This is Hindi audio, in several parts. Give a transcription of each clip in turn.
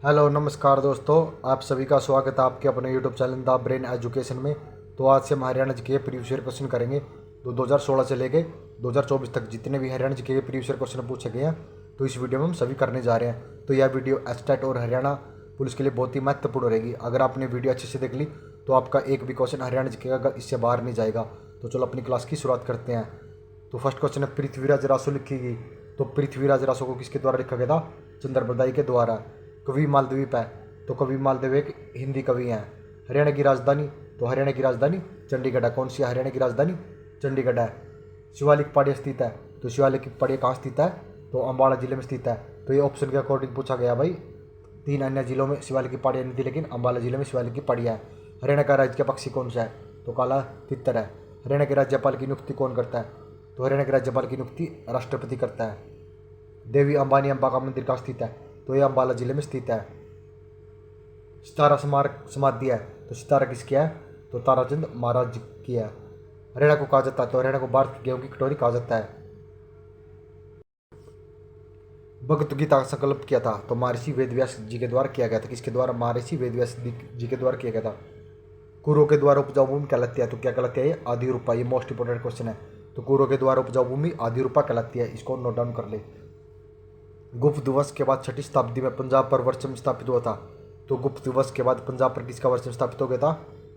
हेलो नमस्कार दोस्तों, आप सभी का स्वागत है आपके अपने YouTube channel the brain education में। तो आज से हम हरियाणा जी के प्रीवियस ईयर क्वेश्चन करेंगे। तो 2016 से लेके 2024 तक जितने भी हरियाणा जी के प्रीवियस ईयर क्वेश्चन पूछे गए हैं, तो इस वीडियो में हम सभी करने जा रहे हैं। तो यह वीडियो एस्टेट और हरियाणा पुलिस के लिए बहुत ही महत्वपूर्ण रहेगी। अगर आपने वीडियो अच्छे से देख ली तो आपका एक भी क्वेश्चन हरियाणा जी का इससे बाहर नहीं जाएगा। तो चलो अपनी क्लास की शुरुआत करते हैं। तो फर्स्ट क्वेश्चन है, पृथ्वीराज रासो लिखी गई। तो पृथ्वीराज रासो को किसके द्वारा लिखा गया था? चंद्रबरदाई के द्वारा। कवि मालद्वीप है। तो कवि मालदेव एक हिंदी कवि हैं। हरियाणा की राजधानी, तो हरियाणा की राजधानी चंडीगढ़ है। कौन सी है हरियाणा की राजधानी? चंडीगढ़ है। शिवालिक पहाड़ी स्थित है। तो शिवालिक पहाड़ी कहाँ स्थित है? तो अम्बाला जिले में स्थित है। तो ये ऑप्शन के अकॉर्डिंग पूछा गया भाई। 3 अन्य जिलों में शिवालिक की पहाड़ियाँ नहीं थी, लेकिन अम्बाला जिले में शिवालिक की पहाड़ियाँ है। हरियाणा का राज्य पक्षी कौन सा है? तो काला तितर है। हरियाणा के राज्यपाल की नियुक्ति कौन करता है? तो हरियाणा के राज्यपाल की नियुक्ति राष्ट्रपति करता है। देवी अंबानी अम्बा का मंदिर कहाँ स्थित है? तो ये अम्बाला जिले में स्थित है। सितारा स्मारक समाधि है। तो सितारा किसकी है? तो ताराचंद महाराज की है। हरियाणा को कहा जाता है, तो हरियाणा को भारत की गेहूं की कटोरी कहा जाता है। भगवत गीता का संकल्प किया था? तो महर्षि वेदव्यास जी के द्वारा किया गया था। किसके द्वारा? महर्षि वेदव्यास जी के द्वारा किया गया था। कुरु के द्वारा उपजाऊ भूमि कहलाती है। तो क्या कहलाती है? ये आदि रूपा। ये मोस्ट इंपोर्टेंट क्वेश्चन है। तो कुरु के द्वारा उपजाऊ भूमि आदि रूपा कहलाती है। इसको नोट डाउन कर ले। गुप्त वंश के बाद 6ठी शताब्दी में पंजाब पर वर्चस्व स्थापित हुआ था। तो गुप्त वंश के बाद पंजाब पर किसका वर्चस्व स्थापित हो गया था?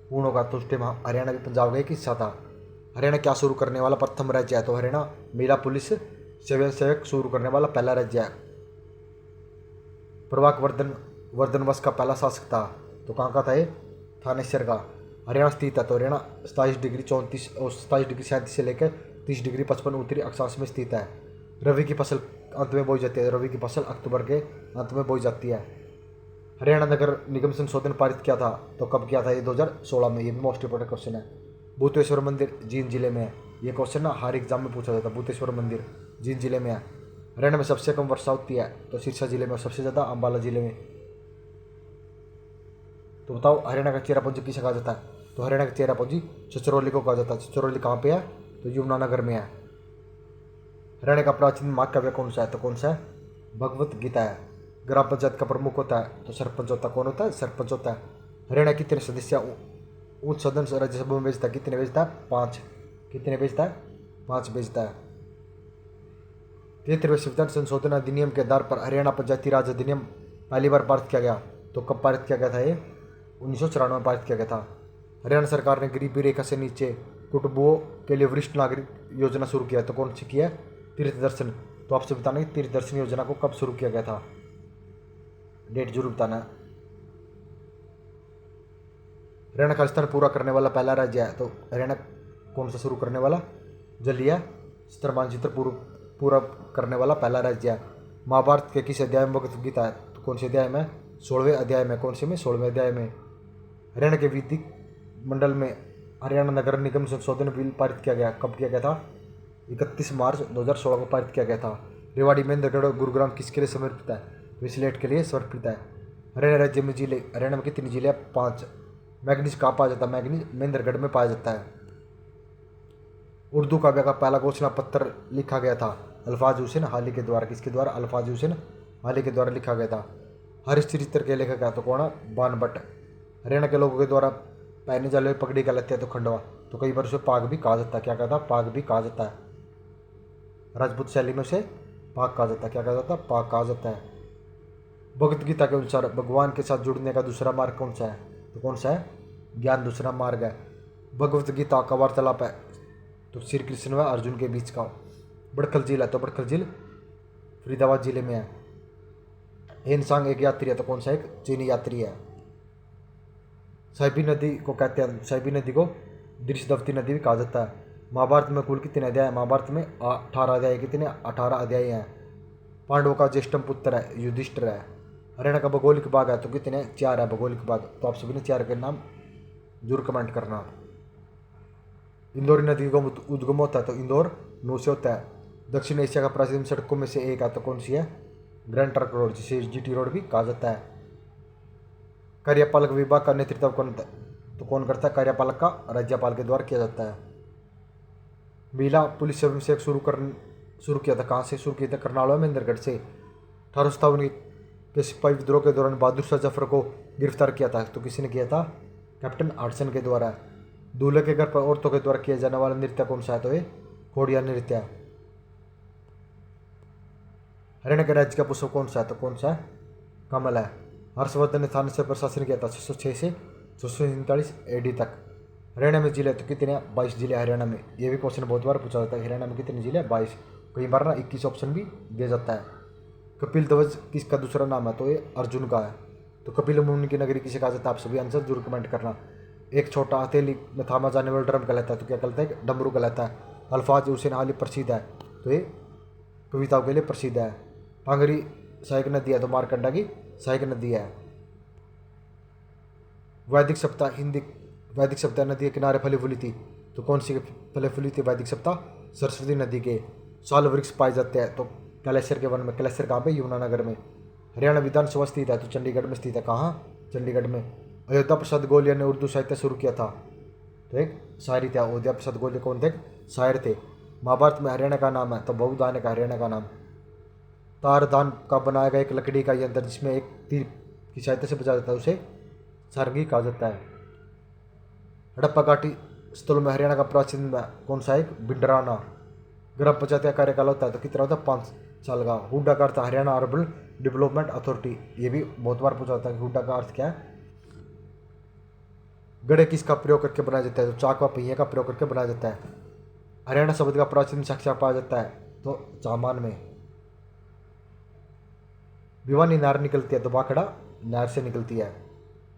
पूर्णों का। तो उस टाइम हरियाणा भी पंजाब का एक हिस्सा था। हरियाणा क्या शुरू करने वाला प्रथम राज्य है? तो हरियाणा महिला पुलिस स्वयं सेवक शुरू करने वाला पहला राज्य है। प्रभाक वर्धन वर्धन वंश का पहला शासक था। तो कहाँ का था ये? थानेसर का। हरियाणा स्थित है। तो हरियाणा 27 डिग्री 34 और 27 डिग्री 37 से लेकर 30 डिग्री 55 उत्तरी अक्षांश में स्थित है। रवि की फसल अंत में बोई जाती है। रवि की फसल अक्टूबर के अंत में बोई जाती है। हरियाणा नगर निगम संशोधन पारित किया था? तो कब किया था? ये 2016 में। ये भी मोस्ट इंपोर्टेंट क्वेश्चन है। भूतेश्वर मंदिर जींद जिले में है। ये क्वेश्चन ना हर एग्जाम में पूछा जाता है। भूतेश्वर मंदिर जींद जिले में है। हरियाणा में सबसे कम वर्षा होती है? तो सिरसा जिले में, और सबसे ज़्यादा अम्बाला जिले में। तो बताओ हरियाणा का चेरापूंजी किसे कहा जाता है? तो हरियाणा का चेरापूंजी छछरौली को कहा जाता है। छछरौली कहाँ पे है? तो यमुनानगर में है। हरियाणा का प्राचीन महाकाव्य कौन सा है? तो कौन सा है? भगवत गीता है। ग्राम पंचायत का प्रमुख होता है? तो सरपंच होता है। कौन होता है? सरपंच होता है। हरियाणा कितने सदस्य उच्च सदन राज्यसभा में भेजता है? कितने भेजता है? 5। कितने भेजता है? 5 भेजता है। 73वें संविधान संशोधन अधिनियम के आधार पर हरियाणा पंचायती राज अधिनियम पहली बार पारित किया गया। तो कब पारित किया गया था ये? 1994 में पारित किया गया था। हरियाणा सरकार ने गरीबी रेखा से नीचे कुटुंबों के लिए वरिष्ठ नागरिक योजना शुरू किया। तो कौन सी की है? तीर्थ दर्शन। तो आपसे बताना कि तीर्थ दर्शन योजना को कब शुरू किया गया था? डेट जरूर बताना। हरियाणा खालिस्तान पूरा करने वाला पहला राज्य है। तो हरियाणा कौन सा शुरू करने वाला? जलिया स्तर मानचित्र पूरा करने वाला पहला राज्य है। महाभारत के किस अध्याय में भगवत गीता है? तो कौन से अध्याय में? 16वें अध्याय में। कौन से में? 16वें अध्याय में। हरियाणा के विधिक मंडल में हरियाणा नगर निगम संशोधन बिल पारित किया गया। कब किया गया था? 31 मार्च 2016 को पारित किया गया था। रेवाड़ी महेंद्रगढ़ और गुरुग्राम किसके लिए समर्पित है? तो स्लेट के लिए समर्पित है। हरियाणा राज्य में जिले, हरियाणा में कितनी जिले हैं? 5। मैग्नीज कहाँ पाया जाता है? मैग्नीज महेंद्रगढ़ में पाया जाता है। उर्दू काव्य का पहला घोषणा पत्र लिखा गया था अल्फाज हुसैन हाली के द्वारा। किसके द्वारा? अल्फाज हुसैन हाली के द्वारा लिखा गया था। हरिश्चरित्र के लेखक है? तो कौन है? बाण भट्ट। हरियाणा के लोगों के द्वारा पहने जाने वाली पगड़ी कहलाती है? तो खंडवा। तो कई बार उसे पाग भी कहा जाता है। क्या कहता है? पाग भी कहा जाता है। राजपूत शैली में उसे पाग कहा जाता है। क्या कहा जाता है? पाग कहा जाता है। भगवत गीता के अनुसार भगवान के साथ जुड़ने का दूसरा मार्ग कौन सा है? तो कौन सा है? ज्ञान दूसरा मार्ग है। भगवत गीता का वार्तालाप है? तो श्री कृष्ण व अर्जुन के बीच का। बड़खल झील है? तो बड़खल झील फरीदाबाद जिले में है। हेनसांग एक यात्री है? तो कौन सा? एक चीनी यात्री है। साहिबी नदी को कहते हैं, साहिबी नदी को दृश्यवती नदी भी कहा जाता है। महाभारत में कुल कितने अध्याय हैं? महाभारत में 18 अध्याय। कितने? 18 अध्याय हैं। पांडवों का ज्येष्ठम पुत्र है युधिष्ठिर है। हरियाणा का भौगोलिक भाग है? तो कितने? 4 है भौगोलिक भाग। तो आप सभी ने 4 के नाम जरूर कमेंट करना। इंदौर नदी का उद्गम होता है? तो इंदौर नौ से होता है। दक्षिण एशिया का प्राचीन सड़कों में से एक है? तो कौन सी है? ग्रैंड ट्रंक रोड, जिसे जीटी रोड भी कहा जाता है। कार्यपालक विभाग का नेतृत्व कौन? तो कौन करता है? कार्यपालक का राज्यपाल के द्वारा किया जाता है। महिला पुलिस स्वयंसेवक शुरू किया था? कहाँ से शुरू किया था? करनाल व महेंद्रगढ़ से। 1857 की के सिपाही विद्रोह के दौरान बहादुर शाह जफर को गिरफ्तार किया था? तो किसी ने किया था? कैप्टन हडसन के द्वारा। दूल्हे के घर पर औरतों के द्वारा किया जाने वाला नृत्य कौन सा है? तो ये घोड़िया नृत्य। हरियाणा के राज्य का पुष्प कौन सा है? तो कौन सा है? कमल है। हर्षवर्धन ने थानेसर पर शासन किया था 606 से 647 AD तक। हरियाणा में जिले तो कितने? 22 जिले हरियाणा में। ये भी क्वेश्चन बहुत बार पूछा जाता है, हरियाणा में कितने जिले? 22। कई बार ना 21 ऑप्शन भी दिया जाता है। कपिल ध्वज किसका दूसरा नाम है? तो ये अर्जुन का है। तो कपिल मुनि की नगरी किसे कहा जाता है? आप सभी आंसर जरूर कमेंट करना। एक छोटा हथेली में थामा जाने वाला ड्रम कहलाता है, तो क्या कहलाता है? डमरू कहलाता है। अल्फाज हुसैन हाली प्रसिद्ध है, तो ये कविताओं के लिए प्रसिद्ध है। पांगरी सहायक नदी है, तो मारकंडा की सहायक नदी है। वैदिक सप्ताह हिंदी वैदिक सप्ताह नदी के किनारे फली फूली थी, तो कौन सी फली फूली थी वैदिक सप्ताह? सरस्वती नदी के। साल वृक्ष पाए जाते हैं, तो कैलेश्वर के वन में। कैलेश्वर कहाँ पे? यमुनानगर में। हरियाणा विधानसभा स्थित है, तो चंडीगढ़ में स्थित है। कहाँ? चंडीगढ़ में। अयोध्या प्रसाद गोलिया ने उर्दू साहित्य शुरू किया था, तो एक शायरी थे। अयोध्या प्रसाद गोलिया कौन थे? शायर थे। महाभारत में हरियाणा का नाम है, तो बहुदान का हरियाणा का नाम। तारदान का बनाया गया एक लकड़ी का यंत्र जिसमें एक तीर की सहायता से बचा जाता है, उसे सारंगी कहा जाता है। हड़प्पा घाटी स्थलों में हरियाणा का प्राचीन कौन सा? एक भिंडराना। ग्राम पंचायत का कार्यकाल होता है, तो कितना होता है? 5 साल का। हुड्डा का अर्थ हरियाणा अर्बन डेवलपमेंट अथॉरिटी। ये भी बहुत बार पूछा जाता है कि हुड्डा का अर्थ क्या है। गड़े किसका प्रयोग करके बनाया जाता है? तो चाक व पहिए का प्रयोग करके बनाया जाता है। हरियाणा शब्द का प्राचीन साक्ष्य पाया जाता है, तो चामान में। भिवानी नार निकलती है, तो बाखड़ा नार से निकलती है।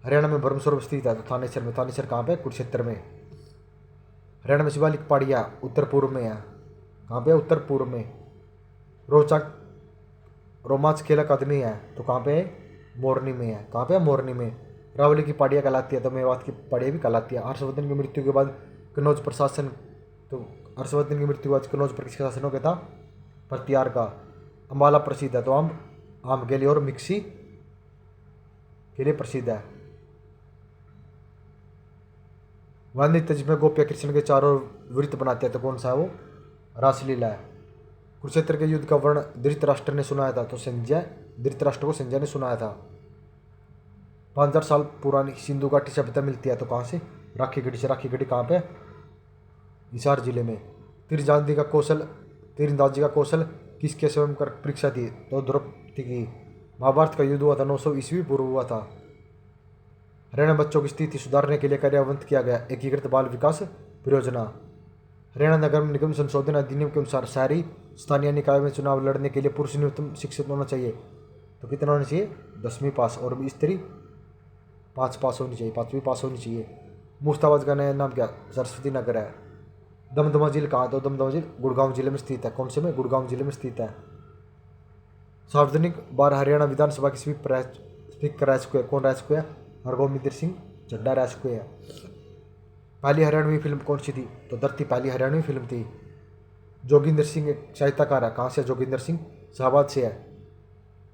हरियाणा में ब्रह्मस्वरूप स्थित है, तो थानेसर में। थानेसर कहाँ पे? कुरुक्षेत्र में। हरियाणा में शिवालिक पहाड़ियाँ उत्तर पूर्व में है। कहाँ पे? उत्तर पूर्व में। रोचक रोमांच खेल अकादमी है, तो कहाँ पे है? मोरनी में है। कहाँ पे? मोरनी में। रावली की पहाड़ियाँ कहलाती है, तो मेवात की पहाड़ियाँ भी कहलाती है। हर्षवर्धन की मृत्यु के बाद कन्नौज प्रशासन, तो हर्षवर्धन की मृत्यु के बाद कन्नौज पर किसका शासन हो गया था? प्रत्यार का। अम्बाला प्रसिद्ध है, तो आम के लिए और मिक्सी के लिए प्रसिद्ध है। वाल्मीकि तज में गोपिया कृष्ण के चारों वृत्त बनाते हैं, तो कौन सा है वो? रासलीला है। कुरुक्षेत्र के युद्ध का वर्ण धृतराष्ट्र ने सुनाया था, तो धृतराष्ट्र को संजय ने सुनाया था। 5000 साल पुरानी सिंधु घाटी सभ्यता मिलती है, तो कहाँ से? राखी गढ़ी से। राखी गढ़ी कहाँ पे? हिसार जिले में। तीरंदाजी का कौशल किसके स्वयं कर परीक्षा थी? तो द्रौपदी की। महाभारत का युद्ध हुआ था 900 ईस्वी पूर्व हुआ था। हरियाणा बच्चों की स्थिति सुधारने के लिए कार्यान्वित किया गया एकीकृत बाल विकास परियोजना। हरियाणा नगर निगम संशोधन अधिनियम के अनुसार शहरी स्थानीय निकाय में चुनाव लड़ने के लिए पुरुष न्यूनतम शिक्षित होना चाहिए, तो कितना होना चाहिए? 10वीं पास। और स्त्री 5 पास होनी चाहिए, 5वीं पास होनी चाहिए। मुश्ताबाद का नया नाम क्या? सरस्वती नगर है। दमदमा झील कहाँ? तो दमदमा झील गुड़गांव जिले में स्थित है। कौन से में? गुड़गांव जिले में स्थित है। सार्वजनिक बार हरियाणा विधानसभा की स्पीकर रह चुके हैं। कौन रह चुके हैं? हरगोविंद सिंह चड्डा रह चुके हैं। पहली हरियाणवी फिल्म कौन सी थी? तो धरती पहली हरियाणवी फिल्म थी। जोगिंदर सिंह एक साहित्यकार है। कहाँ से? जोगिंदर सिंह शाहबाद से है।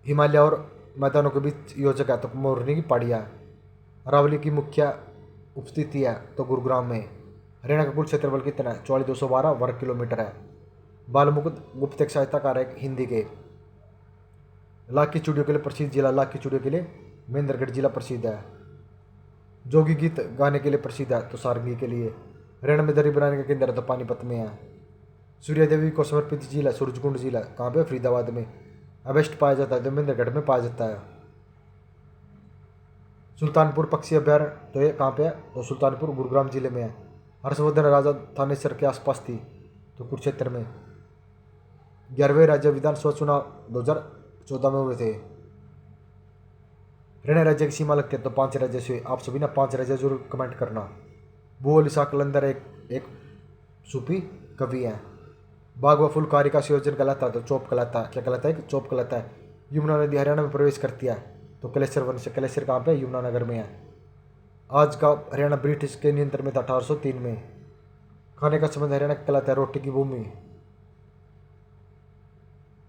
हिमालय और मैदानों के बीच योजक है, तो मोरनी की पहाड़ियाँ है। अरावली की मुख्य उपस्थिति है, तो गुरुग्राम में। हरियाणा का कुल क्षेत्रफल कितना है? 44,212 वर्ग किलोमीटर है। बालमुकुंद गुप्त एक साहित्यकार है हिंदी के। लाख की चूड़ियों के लिए प्रसिद्ध जिला? लाख की चूड़ियों के लिए महेंद्रगढ़ जिला प्रसिद्ध है। जोगी गीत गाने के लिए प्रसिद्ध है, तो सारंगी के लिए। हरियाणा में दरी बनाने का केंद्र है, तो पानीपत में है। सूर्य देवी को समर्पित जिला सूरजकुंड जिला कहाँ पे? फरीदाबाद में। अवेस्ट पाया जाता है, तो महेंद्रगढ़ में पाया जाता है। सुल्तानपुर पक्षी अभ्यारण्य, तो ये कहाँ पे है? तो सुल्तानपुर गुरुग्राम जिले में है। हर्षवर्धन राजा थानेसर के आसपास थी, तो कुरुक्षेत्र में। 11वें राज्य विधानसभा चुनाव 2014 में हुए थे। हरियाणा राज्य की सीमा लगती है, तो 5 राज्य से। आप सभी ना 5 राज्य जरूर कमेंट करना। भूगोल ईसा कलंदर एक सूफी कवि है। बाग व फुलकारी का संयोजन कहलाता है, तो चौप कहलाता है। क्या कहलाता है? चौप कहलाता है। यमुना नदी हरियाणा में प्रवेश करती है, तो कैलेश्वर वन से। कैलेश्वर कहाँ पे? यमुनानगर में है। आज का हरियाणा ब्रिटिश के नियंत्रण में था 1803 में। खाने का संबंध हरियाणा कहलाता है रोटी की भूमि।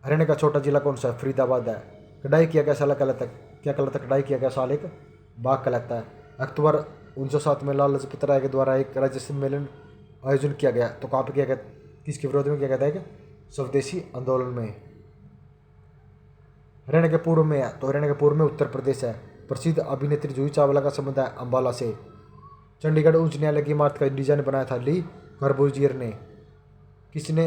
हरियाणा का छोटा जिला कौन सा है? फरीदाबाद है। कढ़ाई किया गया साल कहलाता है? क्या कहलाता है? कढ़ाई किया गया साल एक बाग कहलाता है। अक्टूबर 1907 में लाल लजपत राय के द्वारा एक राज्य सम्मेलन आयोजन किया गया, तो कहाँ पर किया गया? किसके विरोध में किया गया था? एक स्वदेशी आंदोलन में। हरियाणा के पूर्व में है तो हरियाणा के पूर्व में उत्तर प्रदेश है। प्रसिद्ध अभिनेत्री जूही चावला का संबंध है अम्बाला से। चंडीगढ़ उच्च न्यायालय की इमारत का डिजाइन बनाया था ली कर्बूजियर ने। किसने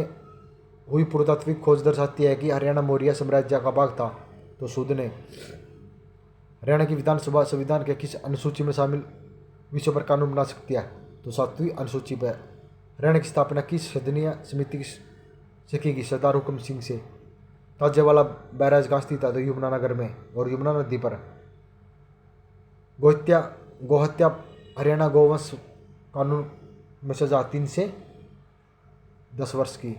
हुई पुरातात्विक खोज दर्शाती है कि हरियाणा मौर्य साम्राज्य का भाग था? तो सूद ने। हरियाणा की विधानसभा संविधान के किस अनुसूची में शामिल विषयों पर कानून बना सकती है? तो 7वीं अनुसूची पर। हरियाणा की स्थापना किस सदनीय समिति से की गई? सरदार हुक्म सिंह से। ताजेवाला बैराज कहाँ स्थित है? तो यमुनानगर में और यमुना नदी पर। गोहत्या हरियाणा गोवंश कानून में सजा 3 से 10 वर्ष की।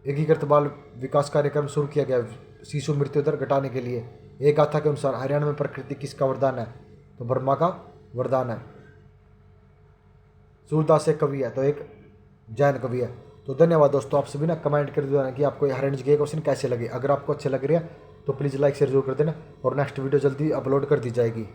एकीकृत बाल विकास कार्यक्रम शुरू किया गया शिशु मृत्यु दर घटाने के लिए। एक गाथा के अनुसार हरियाणा में प्रकृति किसका वरदान है? तो ब्रह्मा का वरदान है। सूरदास एक कवि है तो एक जैन कवि है। तो धन्यवाद दोस्तों, आप सभी ना कमेंट कर देना कि आपको हरियाणा के क्वेश्चन कैसे लगे। अगर आपको अच्छे लग रहे हैं तो प्लीज़ लाइक शेयर जरूर कर देना और नेक्स्ट वीडियो जल्दी अपलोड कर दी जाएगी।